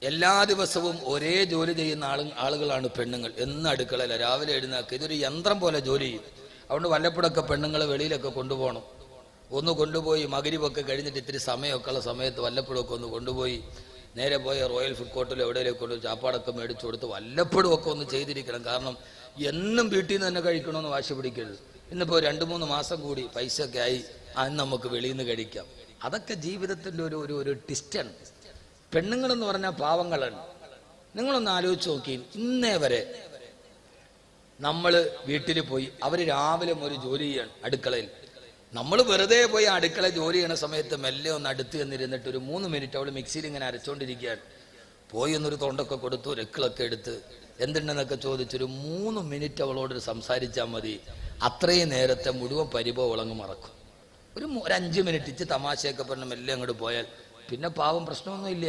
എല്ലാ ദിവസവും ഒരേ ജോലി ചെയ്യുന്ന ആളുകളാണ് പെണ്ണുങ്ങൾ. എന്ന് അടുക്കളയില്ല, രാവിലെ എഴുന്നേൽക്കുക, ഇതൊരു യന്ത്രം പോലെ ജോലി ചെയ്യും. അതുകൊണ്ട് വല്ലപ്പോഴൊക്കെ പെണ്ണുങ്ങളെ വെളിയിലൊക്കെ കൊണ്ടുപോകണം. ഒന്ന് കൊണ്ടുപോയി മഗ്‌രിബൊക്കെ കഴിഞ്ഞിട്ട് ഇത്തിരി സമയമൊക്കെ ഉള്ള സമയത്ത് വല്ലപ്പോഴൊക്കെ ഒന്ന് കൊണ്ടുപോയി നേരെ പോയി റോയൽ ഫുഡ് കോർട്ടിൽ എവിടെയൊക്കെ കൊണ്ട് ചാപ്പാടൊക്കെ മേടിച്ചു കൊടുത്ത് വല്ലപ്പോഴും ഒക്കെ ഒന്ന് ചെയ്തിരിക്കണം. കാരണം എന്നും വീട്ടിൽ നിന്ന് തന്നെ കഴിക്കണമെന്ന് വാശി പിടിക്കരുത്. ഇന്നിപ്പോൾ 2-3 മാസം കൂടി പൈസ ഒക്കെ ആയി, അന്ന് നമുക്ക് വെളിയിൽ നിന്ന് കഴിക്കാം. അതൊക്കെ ജീവിതത്തിൻ്റെ ഒരു ടിസ്റ്റാണ്. പെണ്ണുങ്ങളെന്ന് പറഞ്ഞാൽ പാവങ്ങളാണ്. നിങ്ങളൊന്ന് ആലോചിച്ച് നോക്കി, ഇന്നേ വരെ നമ്മൾ വീട്ടിൽ പോയി അവർ രാവിലെ ഒരു ജോലി ചെയ്യാണ് അടുക്കളയിൽ. നമ്മൾ വെറുതെ പോയി അടുക്കള ജോലി ചെയ്യണ സമയത്ത് മെല്ലെ ഒന്ന് അടുത്ത് ചെന്നിരുന്നിട്ട് ഒരു 3 മിനിറ്റ് അവൾ മിക്സിയിൽ ഇങ്ങനെ അരച്ചോണ്ടിരിക്കുകയാണ്. പോയി ഒന്നൊരു തൊണ്ടൊക്കെ കൊടുത്തു, രക്കിളൊക്കെ എടുത്ത് എന്തുണ്ടെന്നൊക്കെ ചോദിച്ചൊരു 3 മിനിറ്റ് അവളോട് സംസാരിച്ചാൽ മതി. അത്രയും നേരത്തെ മുഴുവൻ പരിഭവം ഉളങ്ങ് മറക്കും. ഒരു 5 മിനിറ്റ് തമാശയൊക്കെ പറഞ്ഞ് മെല്ലെ അങ്ങോട്ട് പോയാൽ പിന്നെ പാവം പ്രശ്നമൊന്നും ഇല്ല.